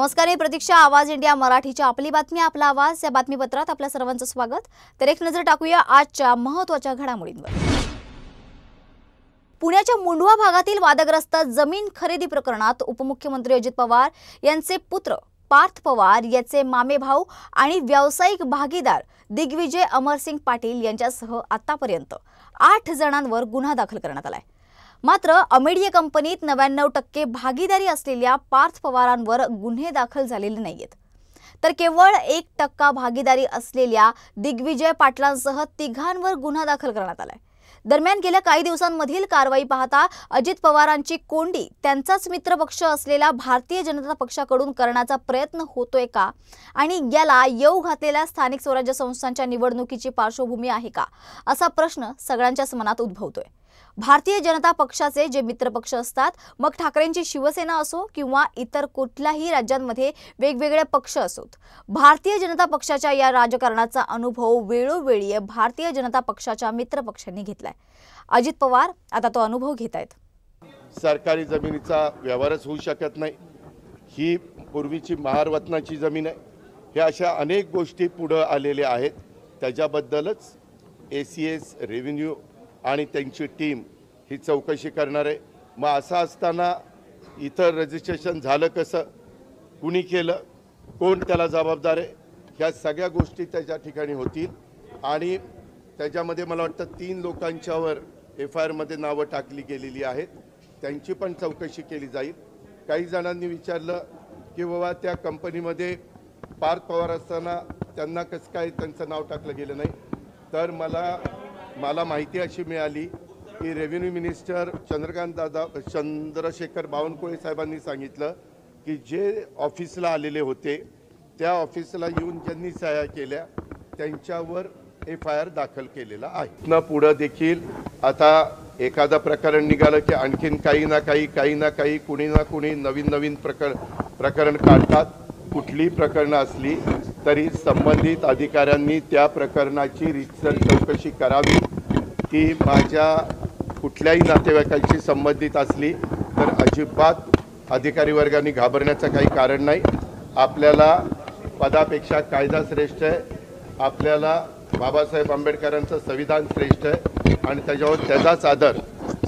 नमस्कार, मी प्रतीक्षा. आवाज इंडिया मराठीच्या आपली बातमी आपला आवाज या बातमीपत्रात आपल्या सर्वांचं स्वागत. तर एक नजर टाकूया आजच्या महत्त्वाच्या घडामोडींवर. पुण्याच्या मुंढवा भागातील वादग्रस्त जमीन खरेदी प्रकरणात उपमुख्यमंत्री अजित पवार यांचे पुत्र पार्थ पवार याचे मामे भाऊ आणि व्यावसायिक भागीदार दिग्विजय अमरसिंग पाटील यांच्यासह आतापर्यंत 8 जणांवर गुन्हा दाखल करण्यात आलाय. मात्र अमेडिया कंपनीत 99% भागीदारी असलेल्या पार्थ पवारांवर गुन्हे दाखल झालेले नाहीयेत. तर केवळ 1% भागीदारी असलेल्या दिग्विजय पाटलांसह 3घांवर गुन्हा दाखल करण्यात आलाय. दरम्यान गेल्या काही दिवसांमधील कारवाई पाहता अजित पवारांची कोंडी त्यांचाच मित्रपक्ष असलेल्या भारतीय जनता पक्षाकडून करण्याचा प्रयत्न होतोय का आणि याला येऊ घातलेल्या स्थानिक स्वराज्य संस्थांच्या निवडणुकीची पार्श्वभूमी आहे का असा प्रश्न सगळ्यांच्याच मनात उद्भवतोय. भारतीय जनता पक्षाचे जे मित्रपक्ष असतात, मग ठाकरेंची शिवसेना असो किंवा इतर कुठल्याही राज्यांमध्ये वेगवेगळे पक्ष असोत, भारतीय जनता पक्षाच्या या राजकारणाचा अनुभव वेळोवेळी भारतीय जनता पक्षाच्या मित्रपक्षांनी घेतलाय. अजित पवार आता तो अनुभव घेत आहेत. सरकारी जमिनीचा व्यवहारच होऊ शकत नाही. ही पूर्वीची महारवतनाची जमीन आहे. हे अशा अनेक गोष्टी पुढे आलेल्या आहेत. त्याच्याबद्दलच ACS रेव्हेन्यू आणि त्यांची टीम ही चौकशी करणार आहे. मग असं असताना इथं रजिस्ट्रेशन झालं कसं, कुणी केलं, कोण त्याला जबाबदार आहे, ह्या सगळ्या गोष्टी त्याच्या ठिकाणी होतील. आणि त्याच्यामध्ये मला वाटतं 3 लोकांच्यावर FIR मध्ये नावं टाकली गेलेली आहेत. त्यांची पण चौकशी केली जाईल. काही जणांनी विचारलं की बाबा त्या कंपनीमध्ये पार्थ पवार असताना त्यांना कसं काय त्यांचं नाव टाकलं गेलं नाही. तर मला माहिती अशी मिळाली की रेव्हेन्यू मिनिस्टर चंद्रशेखर बावनकुळे साहेबांनी सांगितलं की जे ऑफिसला आलेले होते त्या ऑफिसला येऊन ज्यांनी सह्या केल्या त्यांच्यावर FIR दाखल केलेला आहे. न पुढं देखील आता एखादा प्रकरण निघालं की आणखीन काही ना काही कुणी ना कुणी नवीन प्रकरण काढतात. कुठली प्रकरणं असली तरी संबंधित अधिकाऱ्यांनी त्या प्रकरणाची रीतसर चौकशी करावी. ती माझ्या कुठल्याही नातेवाईकांशी संबंधित असली तर अजिबात अधिकारी वर्गाने घाबरण्याचं काही कारण नाही. आपल्याला पदापेक्षा कायदा श्रेष्ठ आहे. आपल्याला बाबासाहेब आंबेडकरांचं संविधान श्रेष्ठ आहे आणि त्याच्यावर त्याचाच आदर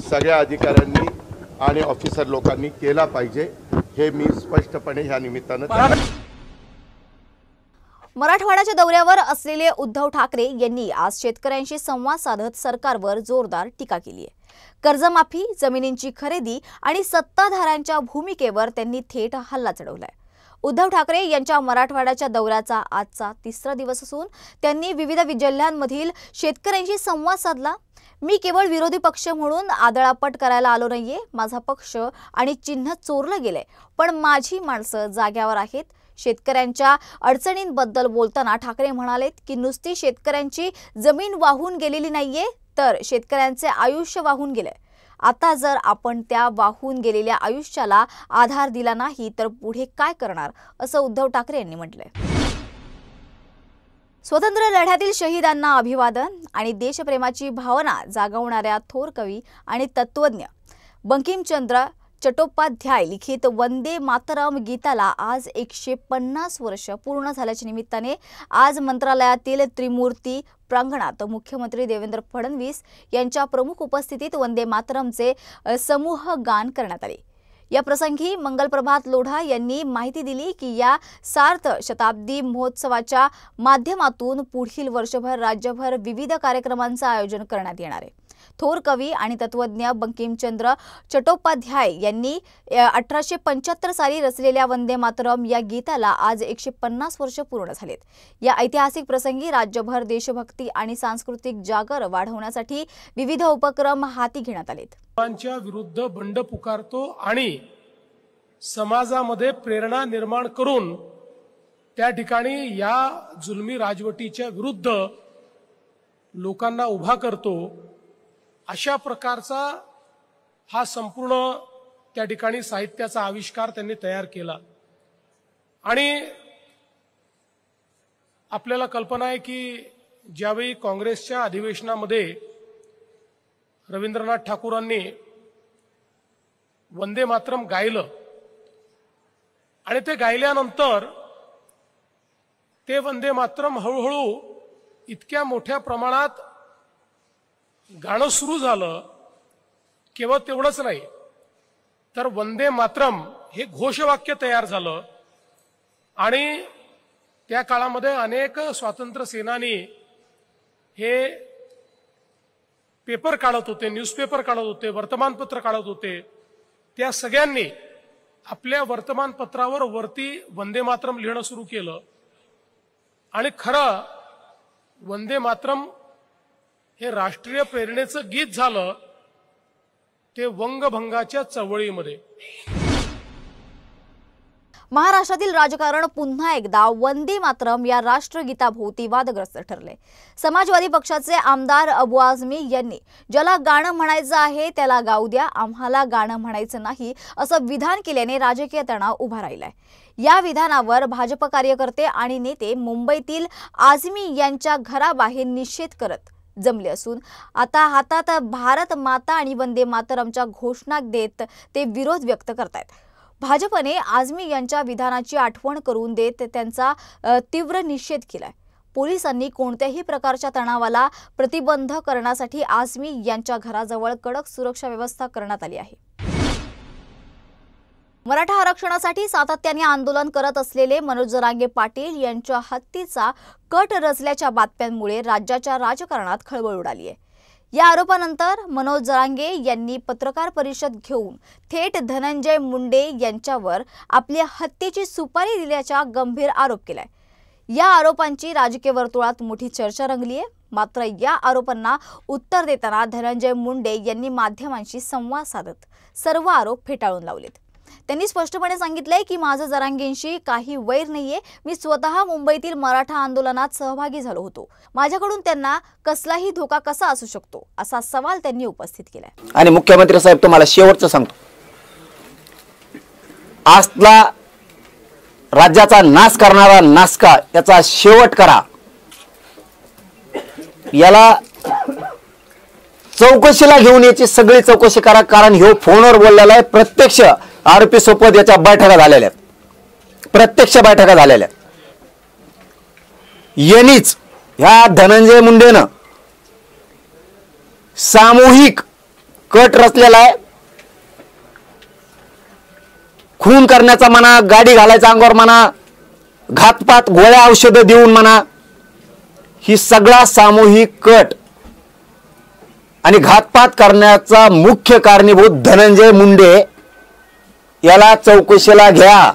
सगळ्या अधिकाऱ्यांनी आणि ऑफिसर लोकांनी केला पाहिजे, हे मी स्पष्टपणे ह्या निमित्तानं. मराठवाड्याच्या दौऱ्यावर असलेले उद्धव ठाकरे यांनी आज शेतकऱ्यांशी संवाद साधत सरकारवर जोरदार टीका केली आहे. कर्जमाफी, जमिनींची खरेदी आणि सत्ताधाऱ्यांच्या भूमिकेवर त्यांनी थेट हल्ला चढवलाय. उद्धव ठाकरे यांच्या मराठवाड्याच्या दौऱ्याचा आजचा 3रा दिवस असून त्यांनी विविध जिल्ह्यांमधील शेतकऱ्यांशी संवाद साधला. मी केवळ विरोधी पक्ष म्हणून आदळापट करायला आलो नाहीये. माझा पक्ष आणि चिन्ह चोरलं गेलंय, पण माझी माणसं जाग्यावर आहेत. शेतकऱ्यांच्या अडचणींबद्दल बोलताना ठाकरे म्हणालेत की नुसती शेतकऱ्यांची जमीन वाहून गेलेली नाहीये, तर शेतकऱ्यांचे आयुष्य वाहून गेलंय. आता जर आपण त्या वाहून गेलेल्या आयुष्याला आधार दिला नाही तर पुढे काय करणार, असं उद्धव ठाकरे यांनी म्हटलंय. स्वतंत्र लढ्यातील शहीदांना अभिवादन आणि देशप्रेमाची भावना जागवणाऱ्या थोर कवी आणि तत्वज्ञ बंकिमचंद्र चट्टोपाध्याय लिखित वंदे मातरम गीताला आज 150 वर्ष पूर्ण झाल्याच्या निमित्ताने आज मंत्रालयातील त्रिमूर्ती प्रांगणात मुख्यमंत्री देवेंद्र फडणवीस यांच्या प्रमुख उपस्थितीत वंदे मातरमचे समूह गान करण्यात आले. या प्रसंगी मंगलप्रभात लोढा यांनी माहिती दिली की या सार्थ शताब्दी महोत्सवाच्या माध्यमातून पुढील वर्षभर राज्यभर विविध कार्यक्रमांचे आयोजन करण्यात येणार आहे. थोर कवी आणि तत्वज्ञ बंकिमचंद्र चट्टोपाध्याय यांनी 1875 साली रचलेल्या वंदे मातरम या गीताला आज 150 वर्ष पूर्ण झालेत. या ऐतिहासिक प्रसंगी राज्यभर देशभक्ती आणि सांस्कृतिक जागर वाढवण्यासाठी विविध उपक्रम हाती घेण्यात आलेत. लोकांच्या विरुद्ध बंड पुकारतो आणि समाजामध्ये प्रेरणा निर्माण करून त्या ठिकाणी या जुलमी राजवटीच्या विरुद्ध लोकांना उभा करतो. अशा प्रकारचा हा संपूर्ण त्या ठिकाणी साहित्याचा आविष्कार त्यांनी तयार केला. आणि आपल्याला कल्पना आहे की ज्यावेळी काँग्रेसच्या अधिवेशनामध्ये रवींद्रनाथ ठाकूरांनी वंदे मातरम गायलं आणि ते गायल्यानंतर ते वंदे मातरम हळूहळू इतक्या मोठ्या प्रमाणात गाणं सुरू झालं. केवळ तेवढंच नाही तर वंदे मातरम हे घोषवाक्य तयार झालं आणि त्या काळामध्ये अनेक स्वातंत्र्य सेनानी हे पेपर काढत होते, न्यूजपेपर काढत होते, वर्तमानपत्र काढत होते. त्या सगळ्यांनी आपल्या वर्तमानपत्रावर वरती वंदे मातरम लिहिणं सुरू केलं आणि खरं वंदे मातरम हे राष्ट्रीय प्रेरणेचं गीत झालं ते वंगभंगाच्या चळवळीमध्ये. महाराष्ट्रातील राजकारण पुन्हा एकदा वंदे मातरम या राष्ट्रगीताभोवती वादग्रस्त ठरले. समाजवादी पक्षाचे आमदार अबू आझमी यांनी ज्याला गाणं म्हणायचं आहे त्याला गाऊ द्या, आम्हाला गाणं म्हणायचं नाही असं विधान केल्याने राजकीय तणाव उभा राहिलाय. या विधानावर भाजप कार्यकर्ते आणि नेते मुंबईतील आझमी यांच्या घराबाहेर निषेध करत जमले असून आता हातात भारत माता आणि वंदे मातरमच्या घोषणा देत ते विरोध व्यक्त करतायत. भाजपने आझमी यांच्या विधानाची आठवण करून देत त्यांचा तीव्र निषेध केलाय. पोलिसांनी कोणत्याही प्रकारच्या तणावाला प्रतिबंध करण्यासाठी आझमी यांच्या घराजवळ कडक सुरक्षा व्यवस्था करण्यात आली आहे. मराठा आरक्षणासाठी सातत्याने आंदोलन करत असलेले मनोज जरांगे पाटील यांच्या हत्येचा कट रचल्याच्या बातम्यांमुळे राज्याच्या राजकारणात खळबळ उडाली आहे. या आरोपानंतर मनोज जरांगे यांनी पत्रकार परिषद घेऊन थेट धनंजय मुंडे यांच्यावर आपल्या हत्येची सुपारी दिल्याचा गंभीर आरोप केलाय. या आरोपांची राजकीय वर्तुळात मोठी चर्चा रंगली आहे. मात्र या आरोपांना उत्तर देताना धनंजय मुंडे यांनी माध्यमांशी संवाद साधत सर्व आरोप फेटाळून लावलेत. त्यांनी स्पष्टपणे सांगितलंय की माझं जरांगेंशी काही वैर नाहीये. मी स्वतः मुंबईतील मराठा आंदोलनात सहभागी झालो होतो. माझ्याकडून त्यांना कसलाही धोका कसा असू शकतो असा सवाल त्यांनी उपस्थित केलाय. आणि मुख्यमंत्री साहेब तुम्हाला शेवटचं सांगतो, आजला राज्याचा नाश करणारा नासका याचा शेवट करा. याला चौकशीला घेऊन याची सगळी चौकशी करा. कारण ह्यो फोनवर बोललेला आहे. प्रत्यक्ष आरोपी सोबत याच्या बैठका झालेल्या आहेत, प्रत्यक्ष बैठका झालेल्या आहेत. यांनीच ह्या धनंजय मुंडेनं सामूहिक कट रचलेला आहे. खून करण्याचा म्हणा, गाडी घालायचा अंगावर म्हणा, घातपात गोळ्या औषधं देऊन म्हणा, ही सगळा सामूहिक कट आणि घातपात करण्याचा मुख्य कारणीभूत धनंजय मुंडे. याला चौकशीला घ्या.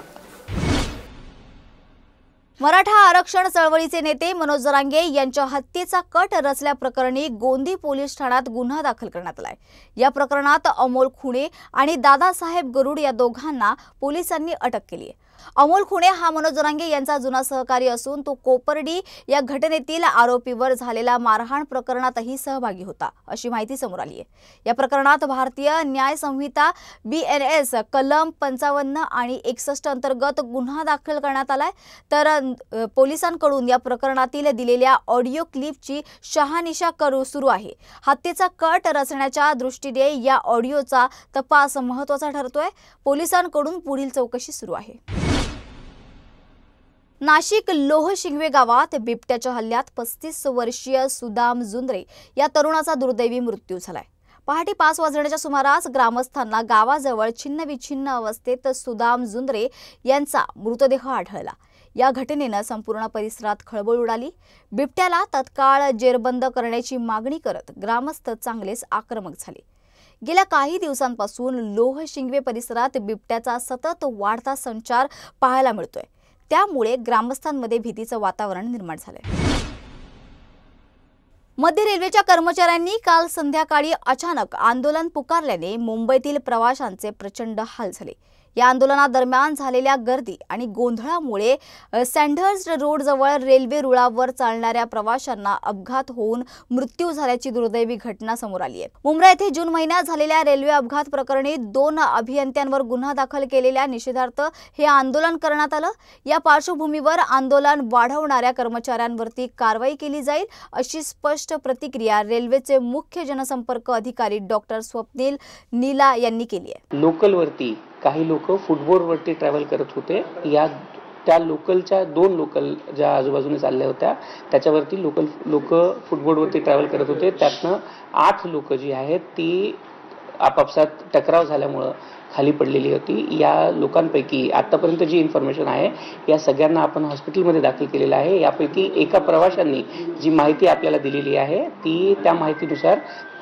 मराठा आरक्षण चळवळीचे नेते मनोज जरांगे यांच्या हत्येचा कट रचल्याप्रकरणी गोंदी पोलीस ठाण्यात गुन्हा दाखल करण्यात आलाय. या प्रकरणात अमोल खुणे आणि दादासाहेब गरुड या दोघांना पोलिसांनी अटक केली आहे. अमोल खुणे हा मनोज जरांगे यांचा जुना सहकारी असून तो कोपर्डी या घटनेतील आरोपीवर झालेल्या मारहाण प्रकरणातही सहभागी होता अशी माहिती समोर आली आहे. या प्रकरणात भारतीय न्याय संहिता BNS कलम 55 आणि 61 अंतर्गत गुन्हा दाखल करण्यात आलाय. तर पोलिसांकडून या प्रकरणातील दिलेल्या ऑडिओ क्लिपची शहानिशा सुरू आहे. हत्येचा कट रचण्याच्या दृष्टीने या ऑडिओचा तपास महत्त्वाचा ठरतोय. पोलिसांकडून पुढील चौकशी सुरू आहे. नाशिक लोहशिंगवे गावात बिबट्याच्या हल्ल्यात 35 वर्षीय सुदाम जुंद्रे या तरुणाचा दुर्दैवी मृत्यू झालाय. पहाटे 5 वाजण्याच्या सुमारास ग्रामस्थांना गावाजवळ छिन्नविछिन्न अवस्थेत सुदाम जुंद्रे यांचा मृतदेह आढळला. या घटनेनं संपूर्ण परिसरात खळबळ उडाली. बिबट्याला तत्काळ जेरबंद करण्याची मागणी करत ग्रामस्थ चांगलेच आक्रमक झाले. गेल्या काही दिवसांपासून लोहशिंगवे परिसरात बिबट्याचा सतत वाढता संचार पाहायला मिळतोय. त्यामुळे ग्रामस्थांमध्ये भीतीचं वातावरण निर्माण झालंय. मध्य रेल्वेच्या कर्मचाऱ्यांनी काल संध्याकाळी अचानक आंदोलन पुकारल्याने मुंबईतील प्रवाशांचे प्रचंड हाल झाले. या आंदोलनादरम्यान झालेल्या गर्दी आणि गोंधळामुळे सँडहर्स्ट रोडजवळ रेल्वे रुळावर चालणाऱ्या प्रवाशांना अपघात होऊन मृत्यू झाल्याची दुर्दैवी घटना समोर आली आहे. मुंब्रा येथे जून महिन्यात झालेल्या रेल्वे अपघात प्रकरणी 2 अभियंत्यांवर गुन्हा दाखल केलेल्या निषेधार्थ हे आंदोलन करण्यात आलं. या पार्श्वभूमीवर आंदोलन वाढवणाऱ्या कर्मचाऱ्यांवरती कारवाई केली जाईल अशी स्पष्ट प्रतिक्रिया रेल्वेचे मुख्य जनसंपर्क अधिकारी डॉक्टर स्वप्नील नीला यांनी केली आहे. लोकलवरती काही लोक फुटबोर्डवरती ट्रॅव्हल करत होते. त्या लोकलच्या 2 लोकल ज्या आजूबाजूने चालल्या होत्या त्याच्यावरती लोक फुटबोर्डवरती ट्रॅव्हल करत होते. त्यातनं 8 लोक जी आहेत ती आपापसात टकराव झाल्यामुळं खाली पडलेली होती. या लोकांपैकी आतापर्यंत जी इन्फॉर्मेशन आहे या सगळ्यांना आपण हॉस्पिटलमध्ये दाखल केलेलं आहे. यापैकी एका प्रवाशांनी जी माहिती आपल्याला दिलेली आहे ती त्या माहितीनुसार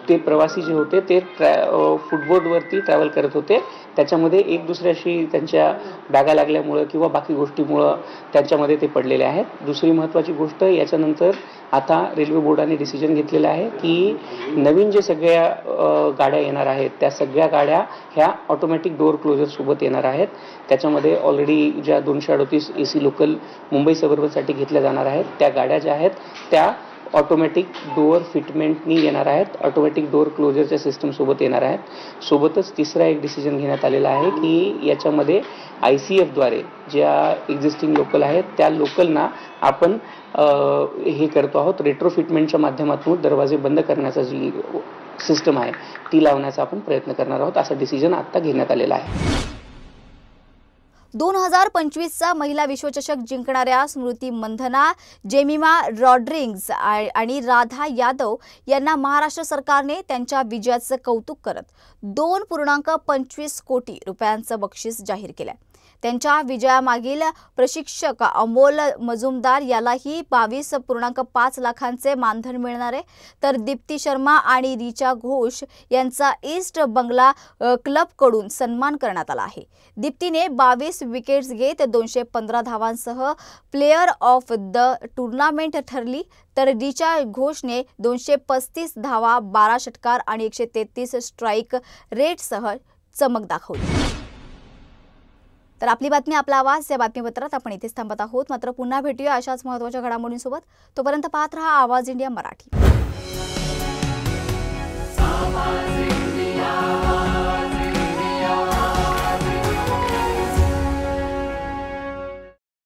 ते प्रवासी जे होते ते फुटबोर्डवरती ट्रॅव्हल करत होते. त्याच्यामध्ये एक दुसऱ्याशी त्यांच्या बॅगा लागल्यामुळं किंवा बाकी गोष्टीमुळं त्यांच्यामध्ये ते पडलेले आहेत. दुसरी महत्त्वाची गोष्ट, याच्यानंतर आता रेल्वे बोर्डाने डिसिजन घेतलेलं आहे की नवीन जे सगळ्या गाड्या येणार आहेत त्या सगळ्या गाड्या ह्या ऑटोमॅटिक डोअर क्लोजरसोबत येणार आहेत. त्याच्यामध्ये ऑलरेडी ज्या 238 AC लोकल मुंबई सबअर्बनसाठी घेतल्या जाणार आहेत त्या गाड्या ज्या आहेत त्या ऑटोमॅटिक डोअर फिटमेंटनी येणार आहेत, ऑटोमॅटिक डोअर क्लोजरच्या सिस्टमसोबत येणार आहेत. सोबतच तिसरा एक डिसिजन घेण्यात आलेला आहे की याच्यामध्ये ICFद्वारे ज्या एक्झिस्टिंग लोकल आहेत त्या लोकलना आपण हे करतो आहोत, रेट्रोफिटमेंटच्या माध्यमातून दरवाजे बंद करण्याचा जी सिस्टम आहे ती लावण्याचा आपण प्रयत्न करणार आहोत. असा डिसिजन आता घेण्यात आलेला आहे. 2025चा महिला विश्वचषक जिंकणाऱ्या स्मृती मंधना, जेमिमा रॉड्रिग्ज आणि राधा यादव यांना महाराष्ट्र सरकारने त्यांच्या विजयाचं कौतुक करत 2.25 कोटी रुपयांचं बक्षीस जाहीर केलं. त्यांच्या विजयामागील प्रशिक्षक अमोल मजुमदार यालाही 22.5 लाखांचे मानधन मिळणार आहे. तर दीप्ती शर्मा आणि रिचा घोष यांचा ईस्ट बंगला क्लबकडून सन्मान करण्यात आला आहे. दीप्तीने 22 विकेट्स घेत 215 धावांसह प्लेयर ऑफ द टुर्नामेंट ठरली. तर रिचा घोषने 235 धावा, 12 षटकार आणि 133 स्ट्राईक रेटसह चमक दाखवली. तर आपली बातमी आपला आवाज या बातमीपत्रात आपण इथेच थांबत आहोत. मात्र पुन्हा भेटूया अशाच महत्त्वाच्या घडामोडींसोबत. तोपर्यंत पाहत रहा आवाज इंडिया मराठी.